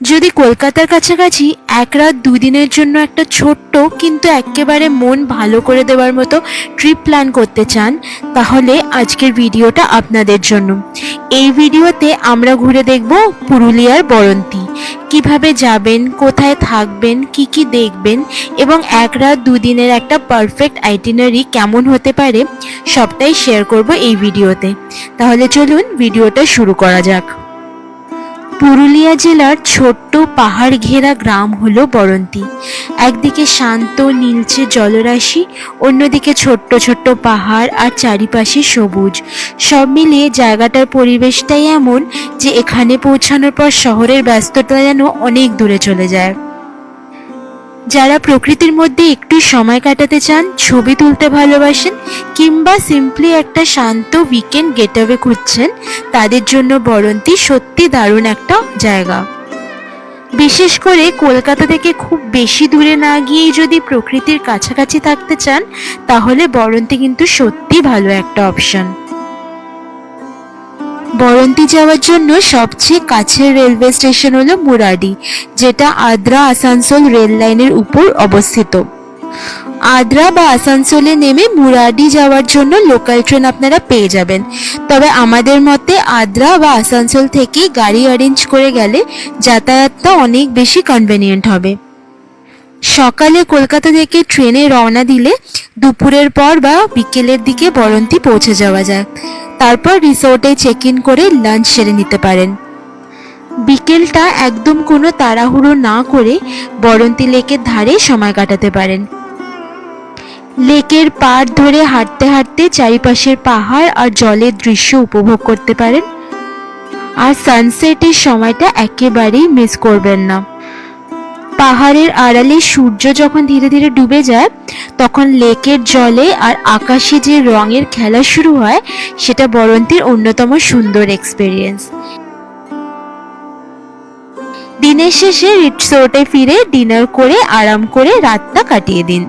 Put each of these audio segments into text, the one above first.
যদি কলকাতার কাছাকাছি এক রাত দুদিনের জন্য একটা ছোট্ট কিন্তু একেবারে মন ভালো করে দেওয়ার মতো ট্রিপ প্ল্যান করতে চান, তাহলে আজকের ভিডিওটা আপনাদের জন্য। এই ভিডিওতে আমরা ঘুরে দেখব পুরুলিয়ার বরন্তি। কিভাবে যাবেন, কোথায় থাকবেন, কি কি দেখবেন এবং এক রাত দুদিনের একটা পারফেক্ট আইটিনারি কেমন হতে পারে সবটাই শেয়ার করব এই ভিডিওতে। তাহলে চলুন ভিডিওটা শুরু করা যাক। পুরুলিয়া জেলার ছোট্ট পাহাড় ঘেরা গ্রাম হলো বরন্তি। একদিকে শান্ত নীলচে জলরাশি, অন্যদিকে ছোট্ট ছোট্ট পাহাড় আর চারিপাশে সবুজ। সব মিলিয়ে জায়গাটার পরিবেশটাই এমন যে এখানে পৌঁছানোর পর শহরের ব্যস্ততা যেন অনেক দূরে চলে যায়। যারা প্রকৃতির মধ্যে একটু সময় কাটাতে চান, ছবি তুলতে ভালোবাসেন কিংবা সিম্পলি একটা শান্ত উইকেন্ড গেটওয়ে খুঁজছেন, তাদের জন্য বরন্তি সত্যি দারুণ একটা জায়গা। বিশেষ করে কলকাতা থেকে খুব বেশি দূরে না গিয়েই যদি প্রকৃতির কাছাকাছি থাকতে চান, তাহলে বরন্তি কিন্তু সত্যি ভালো একটা অপশন। বরন্তি যাওয়ার জন্য সবচেয়ে কাছের রেলওয়ে স্টেশন হলো মুরাডি, যেটা আদ্রা আসানসোল রেল লাইনের উপর অবস্থিত। আদ্রা বা আসানসোলে নেমে মুরাডি যাওয়ার জন্য লোকাল ট্রেন আপনারা পেয়ে যাবেন, তবে আমাদের মতে আদ্রা বা আসানসোল থেকে গাড়ি অ্যারেঞ্জ করে গেলে যাতায়াতটা অনেক বেশি কনভেনিয়েন্ট হবে। সকালে কলকাতা থেকে ট্রেনে রওনা দিলে দুপুরের পর বা বিকেলের দিকে বরন্তি পৌঁছে যাওয়া যায়। তারপর রিসোর্টে চেক ইন করে লাঞ্চ সেরে নিতে পারেন। বিকেলটা একদম কোনো তাড়াহুড়ো না করে বরন্তি লেকের ধারে সময় কাটাতে পারেন। লেকের পাড় ধরে হাঁটতে হাঁটতে চারিপাশের পাহাড় আর জলের দৃশ্য উপভোগ করতে পারেন। আর সানসেটের সময়টা একেবারেই মিস করবেন না। পাহাড়ের আড়ালে সূর্য যখন ধীরে ধীরে ডুবে যায়, তখন লেকের জলে আর আকাশে যে রঙের খেলা শুরু হয়, সেটা বরন্তির অন্যতম সুন্দর এক্সপেরিয়েন্স। দিনের শেষে রিসোর্টে ফিরে ডিনার করে আরাম করে রাতটা কাটিয়ে দিন।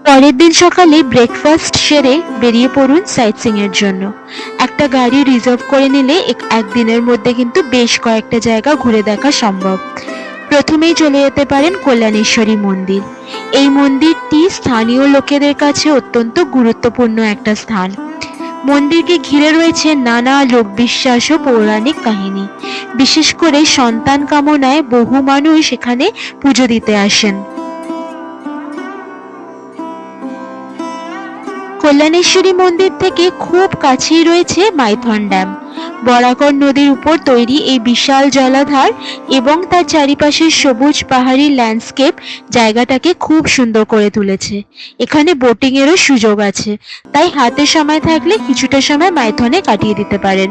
পরের দিন সকালে ব্রেকফাস্ট সেরে বেরিয়ে পড়ুন সাইটসিং এর জন্য। একটা গাড়ি রিজার্ভ করে নিলে একদিনের মধ্যে কিন্তু বেশ কয়েকটা জায়গা ঘুরে দেখা সম্ভব। প্রথমেই চলে যেতে পারেন কল্যাণেশ্বরী মন্দির। এই মন্দিরটি স্থানীয় লোকেদের কাছে অত্যন্ত গুরুত্বপূর্ণ একটা স্থান। মন্দিরকে ঘিরে রয়েছে নানা লোকবিশ্বাস ও পৌরাণিক কাহিনী। বিশেষ করে সন্তান কামনায় বহু মানুষ এখানে পুজো দিতে আসেন। কল্যাণেশ্বরী মন্দির থেকে খুব কাছেই রয়েছে মাইথন ড্যাম। বরাকর নদীর উপর তৈরি এই বিশাল জলাধার এবং তার চারিপাশের সবুজ পাহাড়ি ল্যান্ডস্কেপ জায়গাটাকে খুব সুন্দর করে তুলেছে। এখানে বোটিং এরও সুযোগ আছে, তাই হাতে সময় থাকলে কিছুটা সময় মাইথনে কাটিয়ে দিতে পারেন।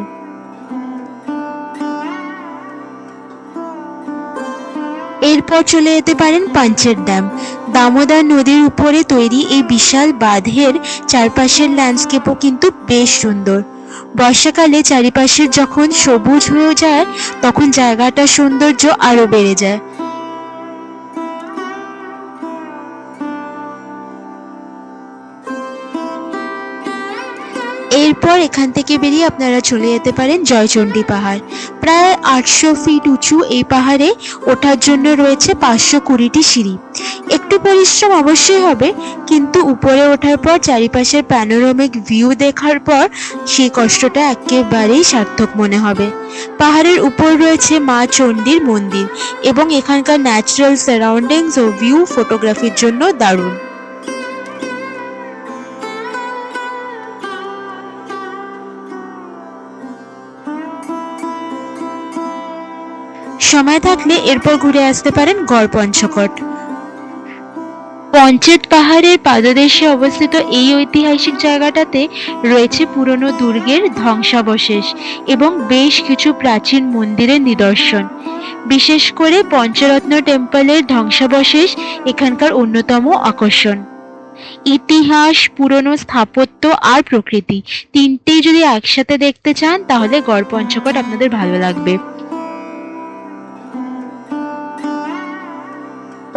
এরপর চলে যেতে পারেন পাঞ্চের ড্যাম। দামোদর নদীর উপরে তৈরি এই বিশাল বাঁধের চারপাশের ল্যান্ডস্কেপও কিন্তু বেশ সুন্দর। বর্ষাকালে চারিপাশের যখন সবুজ হয়ে যায়, তখন জায়গাটার সৌন্দর্য আরো বেড়ে যায়। এরপর এখান থেকে বেরিয়ে আপনারা চলে যেতে পারেন জয়চণ্ডী পাহাড়। প্রায় 800 ফিট উঁচু এই পাহাড়ে ওঠার জন্য রয়েছে 520টি সিঁড়ি। একটু পরিশ্রম অবশ্যই হবে, কিন্তু উপরে ওঠার পর চারিপাশের প্যানোরামিক ভিউ দেখার পর সেই কষ্টটা একেবারেই সার্থক মনে হবে। পাহাড়ের উপর রয়েছে মা চণ্ডীর মন্দির এবং এখানকার ন্যাচারাল সারাউন্ডিংস ও ভিউ ফটোগ্রাফির জন্য দারুণ। সময় থাকলে এরপর ঘুরে আসতে পারেন গড় পঞ্চকোট। পঞ্চেত পাহাড়ের পাদদেশে অবস্থিত এই ঐতিহাসিক জায়গাটাতে রয়েছে পুরনো দুর্গের ধ্বংসাবশেষ এবং বেশ কিছু প্রাচীন মন্দিরের নিদর্শন। বিশেষ করে পঞ্চরত্ন টেম্পলের ধ্বংসাবশেষ এখানকার অন্যতম আকর্ষণ। ইতিহাস, পুরনো স্থাপত্য আর প্রকৃতি তিনটেই যদি একসাথে দেখতে চান, তাহলে গড় পঞ্চকোট আপনাদের ভালো লাগবে।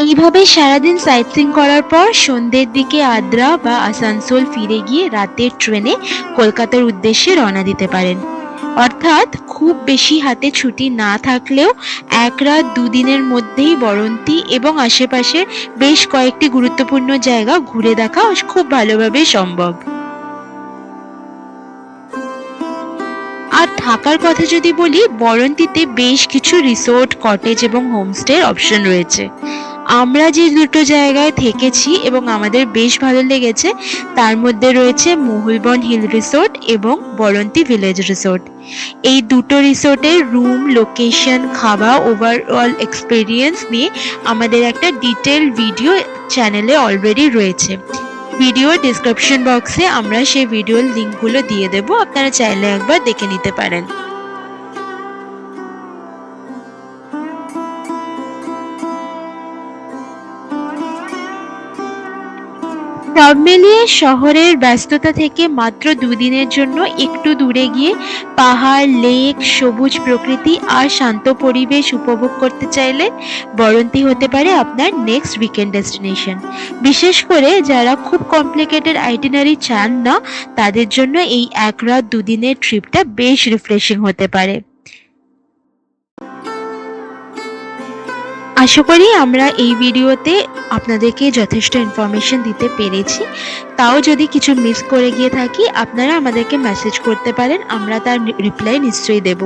এইভাবে সারাদিন সাইটসিং করার পর সন্ধ্যের দিকে আদ্রা বা আসানসোল ফিরে গিয়ে রাতের ট্রেনে কলকাতার উদ্দেশ্যে রওনা দিতে পারেন। অর্থাৎ খুব বেশি হাতে ছুটি না থাকলেও 1 রাত 2 দিনের মধ্যেই বরন্তী এবং আশেপাশের বেশ কয়েকটি গুরুত্বপূর্ণ জায়গা ঘুরে দেখা খুব ভালোভাবে সম্ভব। আর থাকার কথা যদি বলি, বরন্তীতে বেশ কিছু রিসোর্ট, কটেজ এবং হোমস্টের অপশন রয়েছে। আমরা যে দুটো জায়গায় থেকেছি এবং আমাদের বেশ ভালো লেগেছে তার মধ্যে রয়েছে মহুলবন হিল রিসোর্ট এবং বরন্তী ভিলেজ রিসোর্ট। এই দুটো রিসোর্টের রুম, লোকেশন, খাওয়া, ওভারঅল এক্সপিরিয়েন্স নিয়ে আমাদের একটা ডিটেল ভিডিও চ্যানেলে অলরেডি রয়েছে। ভিডিও ডিসক্রিপশন বক্সে আমরা সেই ভিডিওর লিঙ্কগুলো দিয়ে দেব, আপনারা চাইলে একবার দেখে নিতে পারেন। সব মিলিয়ে শহরের ব্যস্ততা থেকে মাত্র 2 দিনের জন্য একটু দূরে গিয়ে পাহাড়, লেক, সবুজ প্রকৃতি আর শান্ত পরিবেশ উপভোগ করতে চাইলে বরন্তী হতে পারে আপনার নেক্সট উইকেন্ড ডেস্টিনেশন। বিশেষ করে যারা খুব কমপ্লিকেটেড আইটিনারি চান না, তাদের জন্য এই 1 রাত 2 দিনের ট্রিপটা বেশ রিফ্রেশিং হতে পারে। আশা করি আমরা এই ভিডিওতে আপনাদেরকে যথেষ্ট ইনফরমেশন দিতে পেরেছি। তাও যদি কিছু মিস করে গিয়ে থাকি, আপনারা আমাদেরকে মেসেজ করতে পারেন, আমরা তার রিপ্লাই নিশ্চয়ই দেব।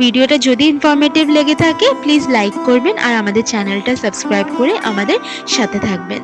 ভিডিওটা যদি ইনফরমেটিভ লেগে থাকে প্লিজ লাইক করবেন আর আমাদের চ্যানেলটা সাবস্ক্রাইব করে আমাদের সাথে থাকবেন।